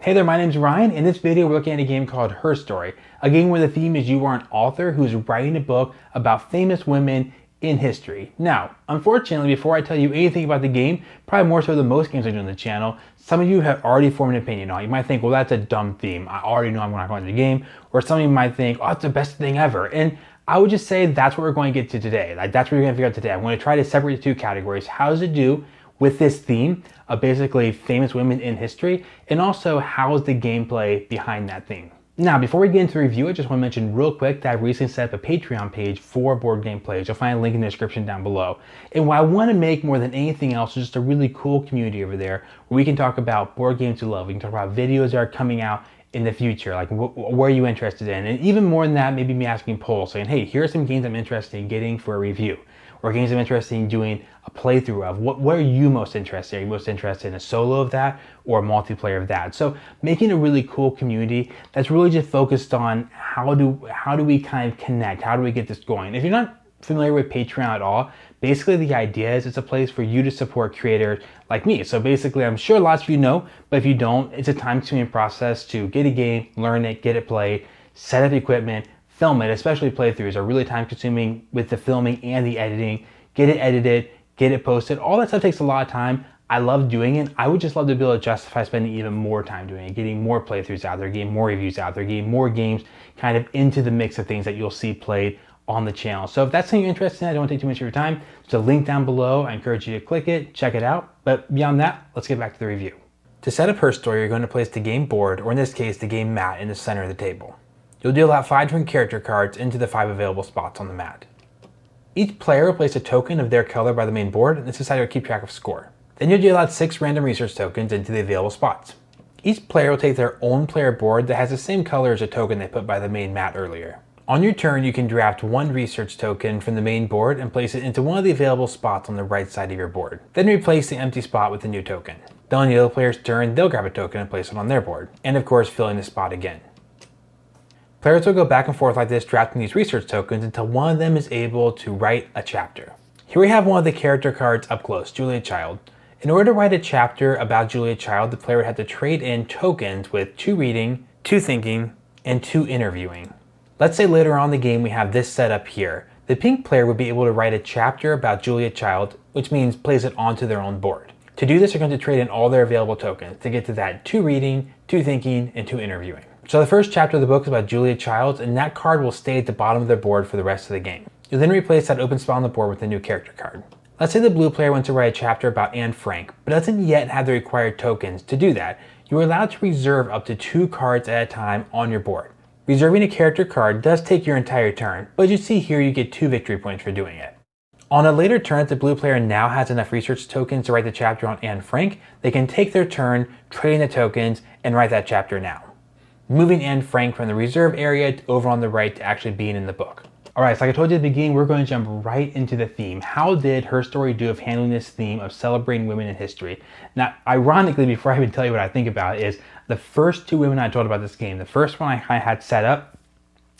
Hey there, my name's Ryan. In this video, we're looking at a game called HerStory, a game where the theme is you are an author who's writing a book about famous women in history. Now, unfortunately, before I tell you anything about the game, probably more so than most games I do on the channel, some of you have already formed an opinion on it. You might think, well, that's a dumb theme. I already know I'm not going to the game. Or some of you might think, oh, it's the best thing ever. And I would just say that's what we're going to get to today. That's what we're going to figure out today. I'm going to try to separate the two categories. How does it do with this theme of basically famous women in history, and also how's the gameplay behind that theme. Now, before we get into the review, I just want to mention real quick that I recently set up a Patreon page for board game plays. You'll find a link in the description down below. And what I want to make more than anything else is just a really cool community over there where we can talk about board games we love. We can talk about videos that are coming out in the future, like what are you interested in? And even more than that, maybe me asking polls saying, hey, here are some games I'm interested in getting for a review, or games I'm interested in doing a playthrough of. What are you most interested in? Are you most interested in a solo of that or a multiplayer of that? So making a really cool community that's really just focused on how do we kind of connect? How do we get this going? If you're not familiar with Patreon at all, basically the idea is it's a place for you to support creators like me. So basically, I'm sure lots of you know, but if you don't, it's a time-consuming process to get a game, learn it, get it played, set up equipment, film it. Especially playthroughs are really time-consuming with the filming and the editing. Get it edited, get it posted. All that stuff takes a lot of time. I love doing it. I would just love to be able to justify spending even more time doing it, getting more playthroughs out there, getting more reviews out there, getting more games kind of into the mix of things that you'll see played on the channel. So if that's something you're interested in, I don't want to take too much of your time. There's a link down below. I encourage you to click it, check it out. But beyond that, let's get back to the review. To set up HerStory, you're going to place the game board, or in this case, the game mat, in the center of the table. You'll deal out 5 different character cards into the 5 available spots on the mat. Each player will place a token of their color by the main board, and this is how you'll keep track of score. Then you'll deal out 6 random research tokens into the available spots. Each player will take their own player board that has the same color as a token they put by the main mat earlier. On your turn, you can draft 1 research token from the main board and place it into one of the available spots on the right side of your board. Then replace the empty spot with the new token. Then on the other player's turn, they'll grab a token and place it on their board, and of course filling the spot again. Players will go back and forth like this, drafting these research tokens until one of them is able to write a chapter. Here we have one of the character cards up close, Julia Child. In order to write a chapter about Julia Child, the player would have to trade in tokens with 2 reading, 2 thinking, and 2 interviewing. Let's say later on in the game we have this set up here. The pink player would be able to write a chapter about Julia Child, which means place it onto their own board. To do this, they're going to trade in all their available tokens to get to that 2 reading, 2 thinking, and 2 interviewing. So the first chapter of the book is about Julia Child, and that card will stay at the bottom of their board for the rest of the game. You'll then replace that open spot on the board with a new character card. Let's say the blue player wants to write a chapter about Anne Frank, but doesn't yet have the required tokens to do that. You are allowed to reserve up to 2 cards at a time on your board. Reserving a character card does take your entire turn, but as you see here, you get 2 victory points for doing it. On a later turn, if the blue player now has enough research tokens to write the chapter on Anne Frank, they can take their turn, trade in the tokens, and write that chapter now, moving Anne Frank from the reserve area over on the right to actually being in the book. Alright, so like I told you at the beginning, we're going to jump right into the theme. How did HerStory do of handling this theme of celebrating women in history? Now, ironically, before I even tell you what I think about it, is the first 2 women I told about this game. The first one I had set up,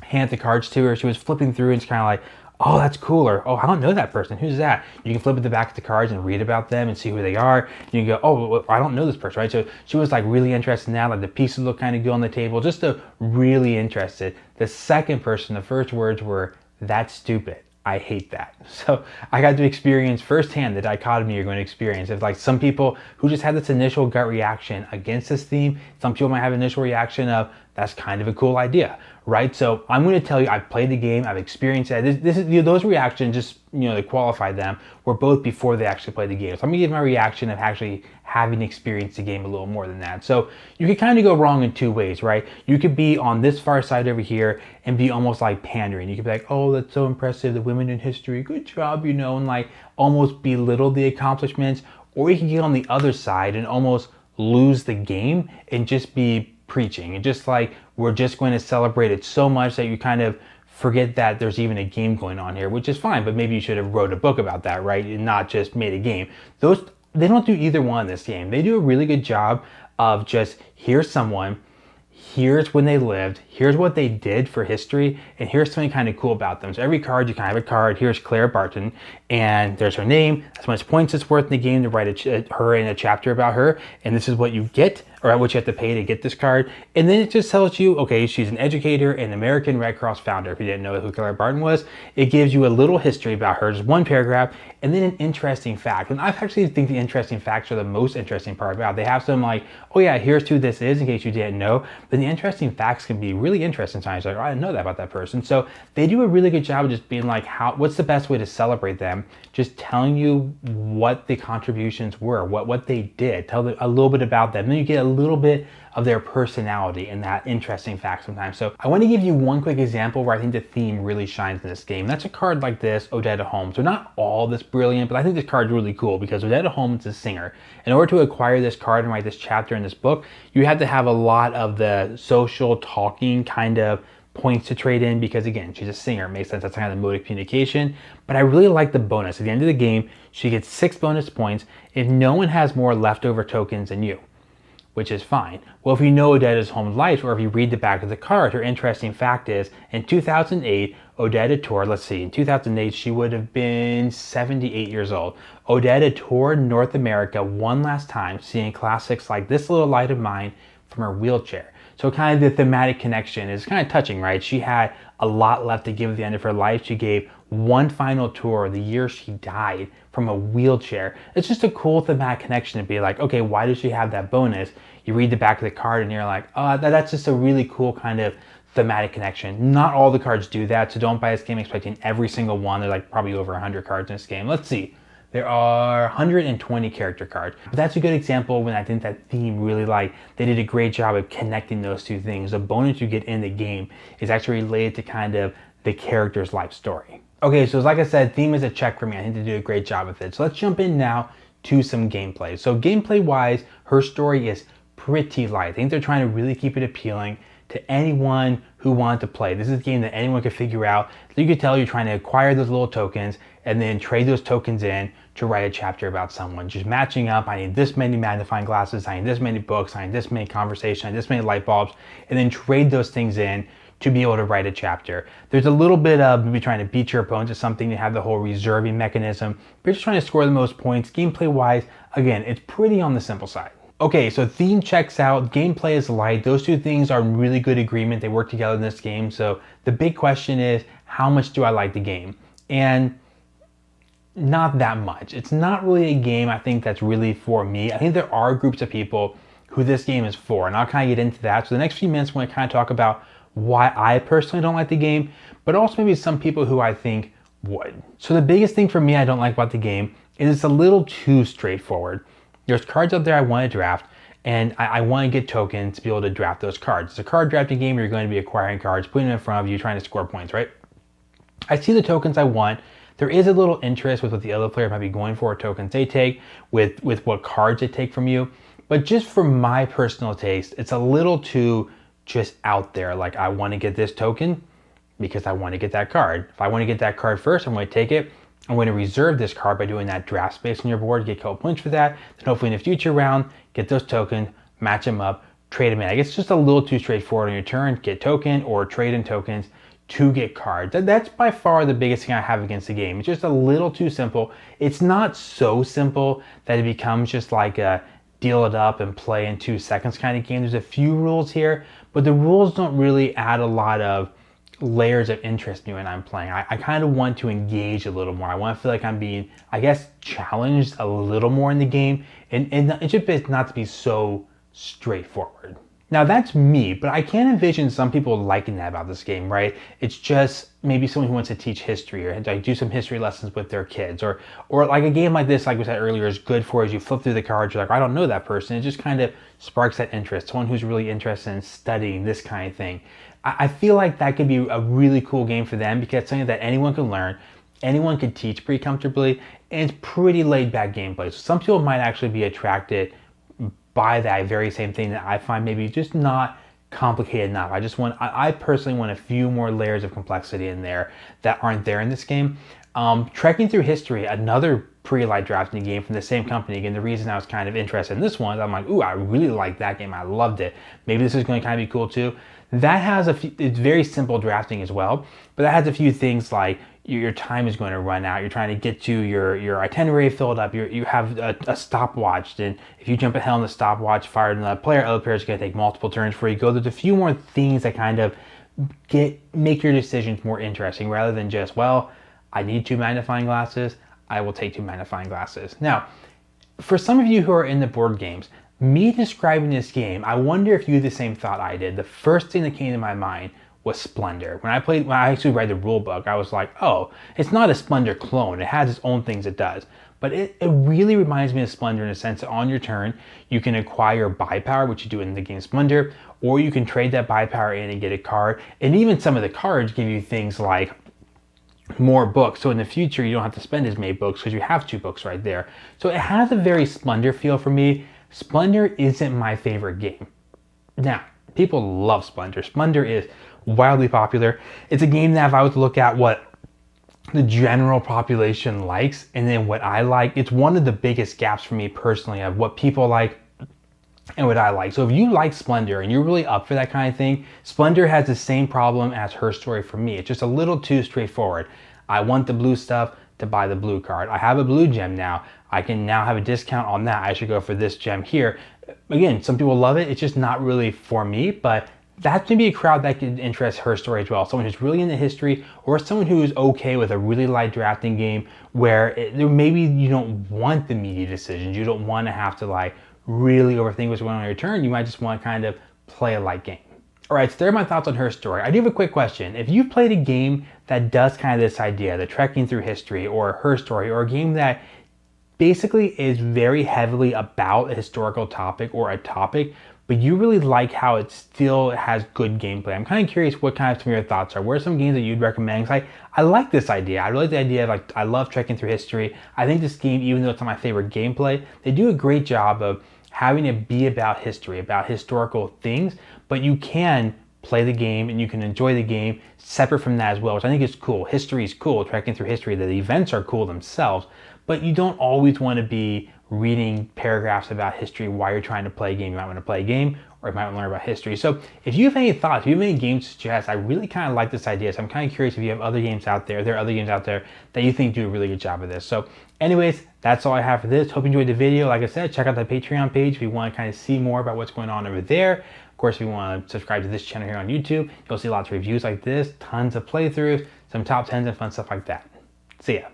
handed the cards to her, she was flipping through and it's kind of like, oh, that's cooler. Oh, I don't know that person. Who's that? You can flip at the back of the cards and read about them and see who they are. You can go, oh, well, I don't know this person, right? So she was like really interested in that. Like the pieces look kind of good on the table, just really interested. The second person, the first words were, that's stupid. I hate that. So I got to experience firsthand the dichotomy you're going to experience. If like some people who just had this initial gut reaction against this theme, some people might have an initial reaction of, that's kind of a cool idea, right? So I'm going to tell you, I've played the game, I've experienced it. This is those reactions, just to qualify them, were both before they actually played the game. So I'm going to give my reaction of actually having experienced the game a little more than that. So you could kind of go wrong in 2 ways, right? You could be on this far side over here and be almost like pandering. You could be like, oh, that's so impressive, the women in history, good job, and like almost belittle the accomplishments. Or you can get on the other side and almost lose the game and just be preaching and just like, we're just going to celebrate it so much that you kind of forget that there's even a game going on here, which is fine, but maybe you should have wrote a book about that, right? And not just made a game. They don't do either one in this game. They do a really good job of just, here's someone, here's when they lived, here's what they did for history, and here's something kind of cool about them. So every card, you kind of have a card. Here's Claire Barton, and there's her name. That's how much points it's worth in the game to write her in a chapter about her, and this is what you get or what you have to pay to get this card. And then it just tells you, okay, she's an educator and American Red Cross founder. If you didn't know who Clara Barton was, it gives you a little history about her, just one paragraph, and then an interesting fact. And I actually think the interesting facts are the most interesting part about it. They have some like, oh yeah, here's who this is in case you didn't know. But the interesting facts can be really interesting sometimes. Like, oh, I didn't know that about that person. So they do a really good job of just being like, what's the best way to celebrate them? Just telling you what the contributions were, what they did, tell them a little bit about them. Then you get a little bit of their personality and that interesting fact sometimes. So I want to give you one quick example where I think the theme really shines in this game. That's a card like this, Odetta Holmes. So not all this brilliant, but I think this card's really cool because Odetta Holmes is a singer. In order to acquire this card and write this chapter in this book, you had to have a lot of the social talking kind of points to trade in because again, she's a singer. It makes sense. That's kind of the mode of communication. But I really like the bonus. At the end of the game, she gets 6 bonus points if no one has more leftover tokens than you, which is fine. Well, if you know Odetta's home life, or if you read the back of the card, her interesting fact is in 2008, Odetta toured, let's see, in 2008, she would have been 78 years old. Odetta toured North America one last time, seeing classics like This Little Light of Mine from her wheelchair. So kind of the thematic connection is kind of touching, right? She had a lot left to give at the end of her life. She gave one final tour the year she died from a wheelchair. It's just a cool thematic connection to be like, okay, why does she have that bonus? You read the back of the card and you're like, oh, that's just a really cool kind of thematic connection. Not all the cards do that, so don't buy this game expecting every single one. There's like probably over 100 cards in this game. Let's see. There are 120 character cards. But that's a good example when I think that theme really they did a great job of connecting those two things. The bonus you get in the game is actually related to kind of the character's life story. Okay, so like I said, theme is a check for me. I think they did a great job with it. So let's jump in now to some gameplay. So gameplay wise, HerStory is pretty light. I think they're trying to really keep it appealing to anyone who wanted to play. This is a game that anyone could figure out. So you could tell you're trying to acquire those little tokens and then trade those tokens in to write a chapter about someone. Just matching up, I need this many magnifying glasses, I need this many books, I need this many conversations, I need this many light bulbs, and then trade those things in to be able to write a chapter. There's a little bit of maybe trying to beat your opponent to something. You have the whole reserving mechanism, but you're just trying to score the most points. Gameplay wise, again, it's pretty on the simple side. Okay, so theme checks out, gameplay is light. Those two things are in really good agreement. They work together in this game. So the big question is, how much do I like the game? And not that much. It's not really a game I think that's really for me. I think there are groups of people who this game is for, and I'll kind of get into that. So the next few minutes, I'm going to kind of talk about why I personally don't like the game, but also maybe some people who I think would. So the biggest thing for me I don't like about the game is it's a little too straightforward. There's cards out there I want to draft, and I want to get tokens to be able to draft those cards. It's a card drafting game where you're going to be acquiring cards, putting them in front of you, trying to score points, right? I see the tokens I want. There is a little interest with what the other player might be going for, tokens they take, with what cards they take from you. But just for my personal taste, it's a little too just out there. Like, I want to get this token because I want to get that card. If I want to get that card first, I'm going to take it. I'm going to reserve this card by doing that draft space on your board, get a couple points for that. Then hopefully in a future round, get those tokens, match them up, trade them in. I guess it's just a little too straightforward on your turn, get token or trade in tokens to get cards. That's by far the biggest thing I have against the game. It's just a little too simple. It's not so simple that it becomes just like a deal it up and play in 2 seconds kind of game. There's a few rules here, but the rules don't really add a lot of layers of interest in me when I'm playing. I kind of want to engage a little more. I want to feel like I'm being, I guess, challenged a little more in the game, and it's just not to be so straightforward. Now that's me, but I can envision some people liking that about this game, right? It's just maybe someone who wants to teach history or like do some history lessons with their kids, or like a game like this, like we said earlier, is good for as you flip through the cards, you're like, I don't know that person. It just kind of sparks that interest. Someone who's really interested in studying this kind of thing. I feel like that could be a really cool game for them because it's something that anyone can learn, anyone can teach pretty comfortably, and it's pretty laid back gameplay. So some people might actually be attracted by that very same thing that I find maybe just not complicated enough. I personally want a few more layers of complexity in there that aren't there in this game. Trekking Through History, another pretty light drafting game from the same company. Again, the reason I was kind of interested in this one is I'm like, ooh, I really like that game. I loved it. Maybe this is going to kind of be cool too. That has it's very simple drafting as well, but that has a few things like your time is going to run out. You're trying to get to your itinerary filled up. You have a stopwatch. And if you jump ahead on the stopwatch, fire another player, other players are going to take multiple turns before you go. There's a few more things that kind of make your decisions more interesting rather than just, well, I need 2 magnifying glasses. I will take 2 magnifying glasses. Now, for some of you who are in the board games, me describing this game, I wonder if you had the same thought I did. The first thing that came to my mind was Splendor. When I actually read the rule book, I was like, oh, it's not a Splendor clone. It has its own things it does. But it really reminds me of Splendor in the sense that on your turn, you can acquire buy power, which you do in the game Splendor, or you can trade that buy power in and get a card. And even some of the cards give you things like more books. So in the future, you don't have to spend as many books because you have 2 books right there. So it has a very Splendor feel for me. Splendor isn't my favorite game. Now, people love Splendor. Splendor is wildly popular. It's a game that if I was to look at what the general population likes and then what I like, it's one of the biggest gaps for me personally of what people like and what I like. So if you like Splendor and you're really up for that kind of thing, Splendor has the same problem as HerStory for me. It's just a little too straightforward. I want the blue stuff to buy the blue card. I have a blue gem now. I can now have a discount on that. I should go for this gem here. Again, some people love it. It's just not really for me, but that can be a crowd that could interest HerStory as well. Someone who's really into history or someone who is okay with a really light drafting game where maybe you don't want the media decisions. You don't want to have to like really overthink what's going on your turn. You might just want to kind of play a light game. All right, so there are my thoughts on HerStory. I do have a quick question. If you've played a game that does kind of this idea, the trekking through history or HerStory, or a game that basically is very heavily about a historical topic or a topic, but you really like how it still has good gameplay. I'm kind of curious what kind of some of your thoughts are. What are some games that you'd recommend? Because I like this idea. I really like the idea of I love trekking through history. I think this game, even though it's not my favorite gameplay, they do a great job of having it be about history, about historical things, but you can play the game and you can enjoy the game separate from that as well, which I think is cool. History is cool, trekking through history. The events are cool themselves, but you don't always want to be reading paragraphs about history while you're trying to play a game. You might want to play a game or you might want to learn about history. So if you have any thoughts, if you have any games to suggest, I really kind of like this idea. So I'm kind of curious if you have other games out there. There are other games out there that you think do a really good job of this. So anyways, that's all I have for this. Hope you enjoyed the video. Like I said, check out the Patreon page if you want to kind of see more about what's going on over there. Of course, if you want to subscribe to this channel here on YouTube, you'll see lots of reviews like this, tons of playthroughs, some top 10s and fun stuff like that. See ya.